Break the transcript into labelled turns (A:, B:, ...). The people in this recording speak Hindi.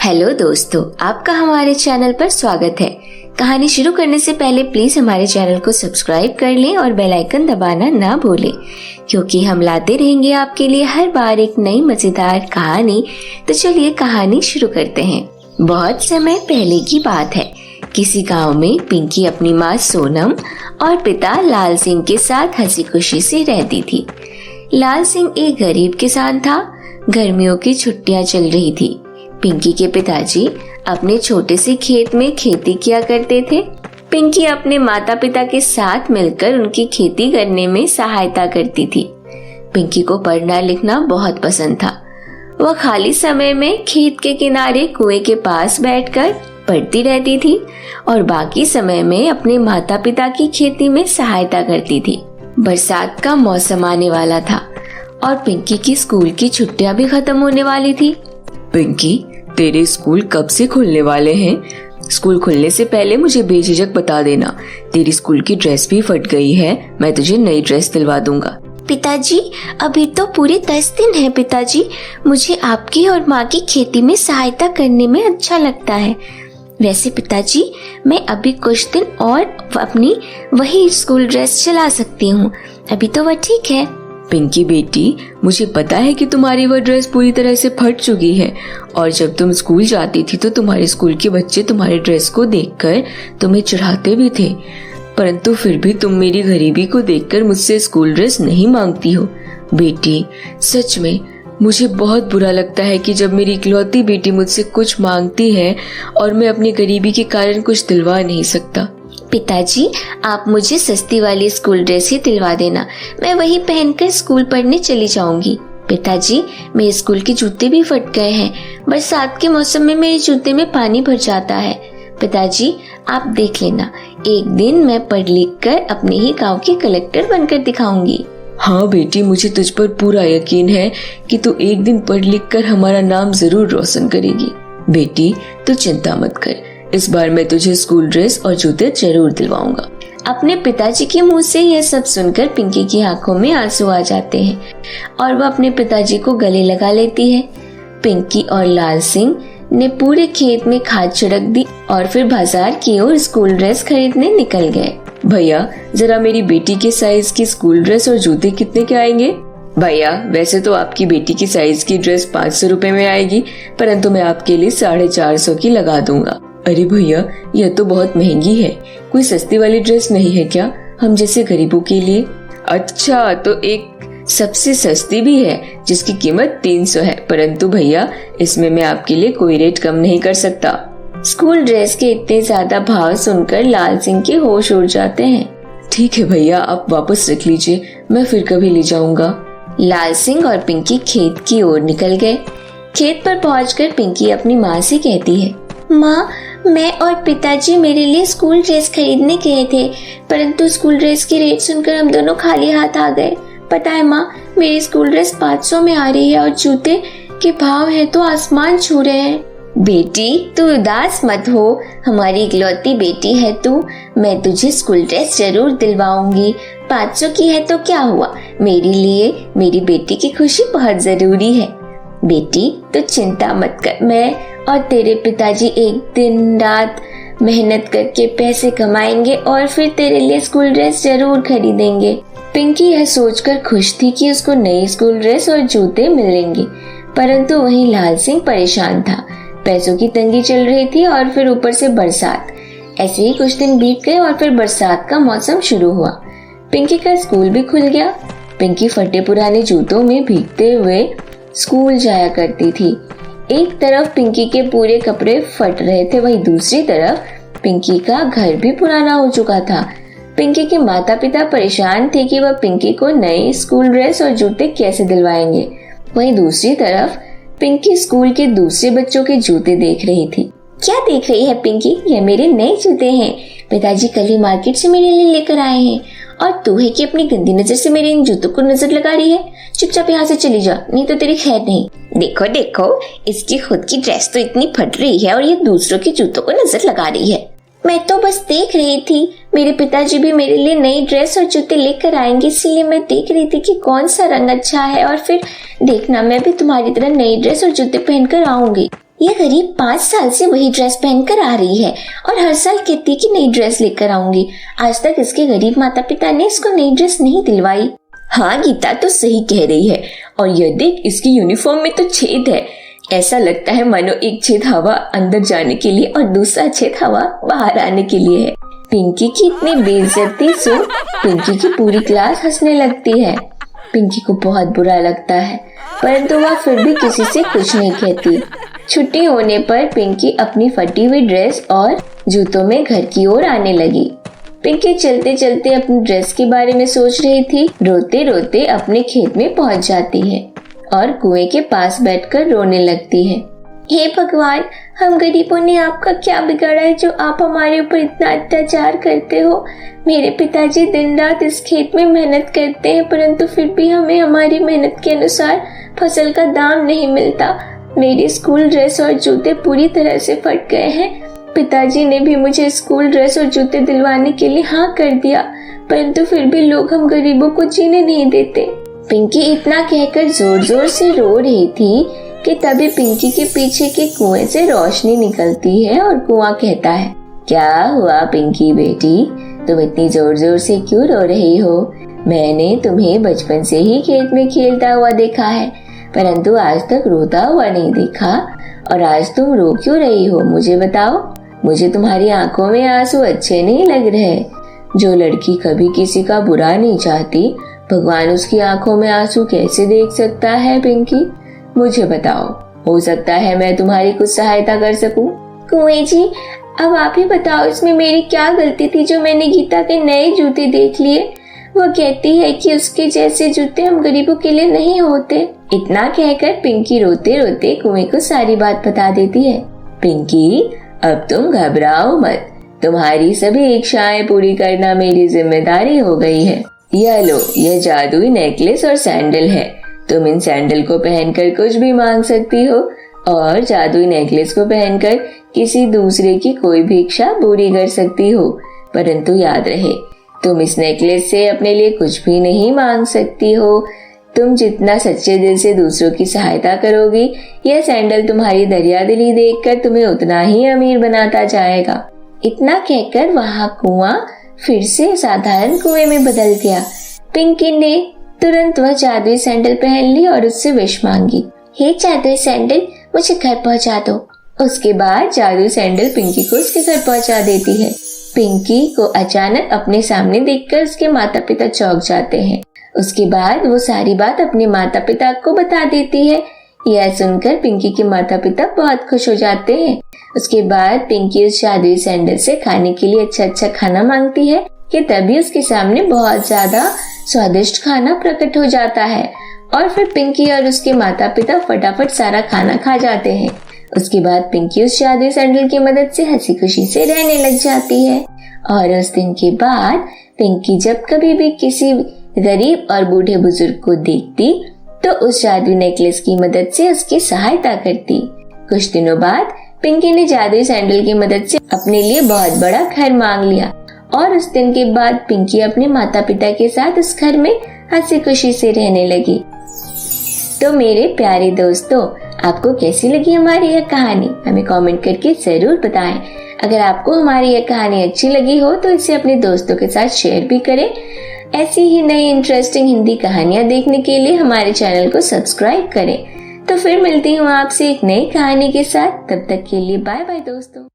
A: हेलो दोस्तों, आपका हमारे चैनल पर स्वागत है। कहानी शुरू करने से पहले प्लीज हमारे चैनल को सब्सक्राइब कर लें और बेल आइकन दबाना ना भूलें, क्योंकि हम लाते रहेंगे आपके लिए हर बार एक नई मजेदार कहानी। तो चलिए कहानी शुरू करते हैं। बहुत समय पहले की बात है। किसी गांव में पिंकी अपनी माँ सोनम और पिता लाल सिंह के साथ हंसी खुशी से रहती थी। लाल सिंह एक गरीब किसान था। गर्मियों की छुट्टियां चल रही थी। पिंकी के पिताजी अपने छोटे से खेत में खेती किया करते थे। पिंकी अपने माता पिता के साथ मिलकर उनकी खेती करने में सहायता करती थी। पिंकी को पढ़ना लिखना बहुत पसंद था। वह खाली समय में खेत के किनारे कुएं के पास बैठकर पढ़ती रहती थी और बाकी समय में अपने माता पिता की खेती में सहायता करती थी। बरसात का मौसम आने वाला था और पिंकी की स्कूल की छुट्टियां भी खत्म होने वाली थी।
B: पिंकी, तेरे स्कूल कब से खुलने वाले हैं? स्कूल खुलने से पहले मुझे बेझिझक बता देना। तेरी स्कूल की ड्रेस भी फट गई है, मैं तुझे नई ड्रेस दिलवा दूंगा।
A: पिताजी, अभी तो पूरे 10 दिन है पिताजी। मुझे आपकी और माँ की खेती में सहायता करने में अच्छा लगता है। वैसे पिताजी, मैं अभी कुछ दिन और अपनी वही स्कूल ड्रेस चला सकती हूँ। अभी तो वह ठीक है।
B: पिंकी बेटी, मुझे पता है कि तुम्हारी वह ड्रेस पूरी तरह से फट चुकी है और जब तुम स्कूल जाती थी तो तुम्हारे स्कूल के बच्चे तुम्हारी ड्रेस को देखकर तुम्हें चिढ़ाते भी थे, परंतु फिर भी तुम मेरी गरीबी को देखकर मुझसे स्कूल ड्रेस नहीं मांगती हो। बेटी, सच में मुझे बहुत बुरा लगता है कि जब मेरी इकलौती बेटी मुझसे कुछ मांगती है और मैं अपनी गरीबी के कारण कुछ दिलवा नहीं सकता।
A: पिताजी, आप मुझे सस्ती वाली स्कूल ड्रेस ही दिलवा देना। मैं वही पहनकर स्कूल पढ़ने चली जाऊंगी। पिताजी, मेरे स्कूल के जूते भी फट गए हैं। बरसात के मौसम में मेरे जूते में पानी भर जाता है। पिताजी, आप देख लेना, एक दिन मैं पढ़ लिख कर अपने ही गांव की कलेक्टर बनकर दिखाऊंगी।
B: हाँ बेटी, मुझे तुझ पर पूरा यकीन है कि तू एक दिन पढ़ लिख कर हमारा नाम जरूर रोशन करेगी। बेटी, तू चिंता मत कर, इस बार मैं तुझे स्कूल ड्रेस और जूते जरूर दिलवाऊंगा।
A: अपने पिताजी के मुंह से यह सब सुनकर पिंकी की आंखों में आंसू आ जाते हैं और वह अपने पिताजी को गले लगा लेती है। पिंकी और लाल सिंह ने पूरे खेत में खाद छिड़क दी और फिर बाजार की ओर स्कूल ड्रेस खरीदने निकल गए।
B: भैया, जरा मेरी बेटी के साइज की स्कूल ड्रेस और जूते कितने के आएंगे? भैया, वैसे तो आपकी बेटी की साइज की ड्रेस 500 रुपए में आएगी, परंतु मैं आपके लिए 450 की लगा दूंगा। अरे भैया, यह तो बहुत महंगी है। कोई सस्ती वाली ड्रेस नहीं है क्या हम जैसे गरीबों के लिए? अच्छा, तो एक सबसे सस्ती भी है जिसकी कीमत 300 है, परंतु भैया इसमें मैं आपके लिए कोई रेट कम नहीं कर सकता।
A: स्कूल ड्रेस के इतने ज्यादा भाव सुनकर लाल सिंह के होश उड़ जाते हैं।
B: ठीक है भैया, आप वापस रख लीजिए, मैं फिर कभी ले जाऊंगा।
A: लाल सिंह और पिंकी खेत की ओर निकल गए। खेत पर पहुंचकर पिंकी अपनी माँ से कहती है, माँ, मैं और पिताजी मेरे लिए स्कूल ड्रेस खरीदने गए थे, परंतु स्कूल ड्रेस की रेट सुनकर हम दोनों खाली हाथ आ गए। पता है माँ, मेरी स्कूल ड्रेस 500 में आ रही है और जूते के भाव है तो आसमान छू रहे हैं। बेटी, तू उदास मत हो, हमारी इकलौती बेटी है तू। मैं तुझे स्कूल ड्रेस जरूर दिलवाऊंगी। 500 की है तो क्या हुआ, मेरे लिए मेरी बेटी की खुशी बहुत जरूरी है। बेटी, तो चिंता मत कर, मैं और तेरे पिताजी एक दिन रात मेहनत करके पैसे कमाएंगे और फिर तेरे लिए स्कूल ड्रेस जरूर खरीदेंगे। पिंकी यह सोचकर खुश थी कि उसको नई स्कूल ड्रेस और जूते मिलेंगे, परंतु वहीं लाल सिंह परेशान था। पैसों की तंगी चल रही थी और फिर ऊपर से बरसात। ऐसे ही कुछ दिन बीत गए और फिर बरसात का मौसम शुरू हुआ। पिंकी का स्कूल भी खुल गया। पिंकी फटे पुराने जूतों में भीगते हुए स्कूल जाया करती थी। एक तरफ पिंकी के पूरे कपड़े फट रहे थे, वहीं दूसरी तरफ पिंकी का घर भी पुराना हो चुका था। पिंकी के माता पिता परेशान थे कि वह पिंकी को नई स्कूल ड्रेस और जूते कैसे दिलवाएंगे। वहीं दूसरी तरफ पिंकी स्कूल के दूसरे बच्चों के जूते देख रही थी। क्या देख रही है पिंकी? ये मेरे नए जूते हैं, पिताजी कल ही मार्केट से मेरे लिए लेकर आए हैं, और तू है कि अपनी गंदी नजर से मेरे इन जूतों को नजर लगा रही है। चुपचाप यहाँ से चली जा, नहीं तो तेरी खैर नहीं। देखो देखो, इसकी खुद की ड्रेस तो इतनी फट रही है और ये दूसरों के जूतों को नजर लगा रही है। मैं तो बस देख रही थी, मेरे पिताजी भी मेरे लिए नई ड्रेस और जूते लेकर आएंगे, इसीलिए मैं देख रही थी कि कौन सा रंग अच्छा है, और फिर देखना मैं भी तुम्हारी तरह नई ड्रेस और जूते पहनकर आऊंगी। ये गरीब 5 साल से वही ड्रेस पहनकर आ रही है और हर साल कहती है कि नई ड्रेस लेकर आऊंगी। आज तक इसके गरीब माता पिता ने इसको नई ड्रेस नहीं दिलवाई।
B: हाँ गीता तो सही कह रही है। और यह देख, इसकी यूनिफॉर्म में तो छेद है। ऐसा लगता है मानो एक छेद हवा अंदर जाने के लिए और दूसरा छेद हवा बाहर आने के लिए है।
A: पिंकी की इतनी बेइज्जती सुन पिंकी की पूरी क्लास हंसने लगती है। पिंकी को बहुत बुरा लगता है, परंतु वह फिर भी किसी से कुछ नहीं कहती। छुट्टी होने पर पिंकी अपनी फटी हुई ड्रेस और जूतों में घर की ओर आने लगी। पिंकी चलते चलते अपनी ड्रेस के बारे में सोच रही थी। रोते रोते अपने खेत में पहुंच जाती है और कुएं के पास बैठकर रोने लगती है। हे भगवान, हम गरीबों ने आपका क्या बिगाड़ा है जो आप हमारे ऊपर इतना अत्याचार करते हो। मेरे पिताजी दिन रात इस खेत में मेहनत करते हैं, परंतु फिर भी हमें हमारी मेहनत के अनुसार फसल का दाम नहीं मिलता। मेरी स्कूल ड्रेस और जूते पूरी तरह से फट गए हैं। पिताजी ने भी मुझे स्कूल ड्रेस और जूते दिलवाने के लिए हाँ कर दिया, परंतु फिर भी लोग हम गरीबों को जीने नहीं देते। पिंकी इतना कहकर जोर जोर से रो रही थी कि तभी पिंकी के पीछे के कुएं से रोशनी निकलती है और कुआं कहता है, क्या हुआ पिंकी बेटी, तुम इतनी जोर जोर से क्यों रो रही हो? मैंने तुम्हें बचपन से ही खेत में खेलता हुआ देखा है, परंतु आज तक रोता हुआ नहीं देखा। और आज तुम रो क्यों रही हो, मुझे बताओ। मुझे तुम्हारी आंखों में आंसू अच्छे नहीं लग रहे। जो लड़की कभी किसी का बुरा नहीं चाहती, भगवान उसकी आंखों में आंसू कैसे देख सकता है? पिंकी, मुझे बताओ, हो सकता है मैं तुम्हारी कुछ सहायता कर सकूं। कुएं जी, अब आप ही बताओ, इसमें मेरी क्या गलती थी जो मैंने गीता के नए जूते देख लिए। वो कहती है कि उसके जैसे जूते हम गरीबों के लिए नहीं होते। इतना कहकर पिंकी रोते रोते कुएं को सारी बात बता देती है।
B: पिंकी, अब तुम घबराओ मत, तुम्हारी सभी इच्छाएं पूरी करना मेरी जिम्मेदारी हो गई है। यह लो, यह जादुई नेकलेस और सैंडल है। तुम इन सैंडल को पहनकर कुछ भी मांग सकती हो और जादुई नेकलेस को पहनकर किसी दूसरे की कोई भी इच्छा पूरी कर सकती हो। परंतु याद रहे, तुम इस नेकलेस से अपने लिए कुछ भी नहीं मांग सकती हो। तुम जितना सच्चे दिल से दूसरों की सहायता करोगी, यह सैंडल तुम्हारी दरियादिली देखकर तुम्हें उतना ही अमीर बनाता जाएगा।
A: इतना कहकर वहाँ कुआं फिर से साधारण कुएं में बदल गया। पिंकी ने तुरंत वह जादुई सैंडल पहन ली और उससे विश मांगी। हे जादुई सैंडल, मुझे घर पहुंचा दो। उसके बाद जादुई सैंडल पिंकी को उसके घर पहुंचा देती है। पिंकी को अचानक अपने सामने देखकर उसके माता पिता चौंक जाते हैं। उसके बाद वो सारी बात अपने माता पिता को बता देती है। यह सुनकर पिंकी के माता पिता बहुत खुश हो जाते हैं। उसके बाद पिंकी उस जादुई सैंडल से खाने के लिए अच्छा अच्छा खाना मांगती है कि तभी उसके सामने बहुत ज्यादा स्वादिष्ट खाना प्रकट हो जाता है और फिर पिंकी और उसके माता पिता फटाफट सारा खाना खा जाते हैं। उसके बाद पिंकी उस जादुई सैंडल की मदद से हंसी खुशी से रहने लग जाती है। और उस दिन के बाद पिंकी जब कभी भी किसी गरीब और बूढ़े बुजुर्ग को देखती तो उस जादुई नेकलेस की मदद से उसकी सहायता करती। कुछ दिनों बाद पिंकी ने जादुई सैंडल की मदद से अपने लिए बहुत बड़ा घर मांग लिया और उस दिन के बाद पिंकी अपने माता पिता के साथ उस घर में हंसी खुशी से रहने लगी। तो मेरे प्यारे दोस्तों, आपको कैसी लगी हमारी यह कहानी? हमें कमेंट करके जरूर बताएं। अगर आपको हमारी यह कहानी अच्छी लगी हो तो इसे अपने दोस्तों के साथ शेयर भी करें। ऐसी ही नई इंटरेस्टिंग हिंदी कहानियां देखने के लिए हमारे चैनल को सब्सक्राइब करें। तो फिर मिलती हूँ आपसे एक नई कहानी के साथ। तब तक के लिए बाय बाय दोस्तों।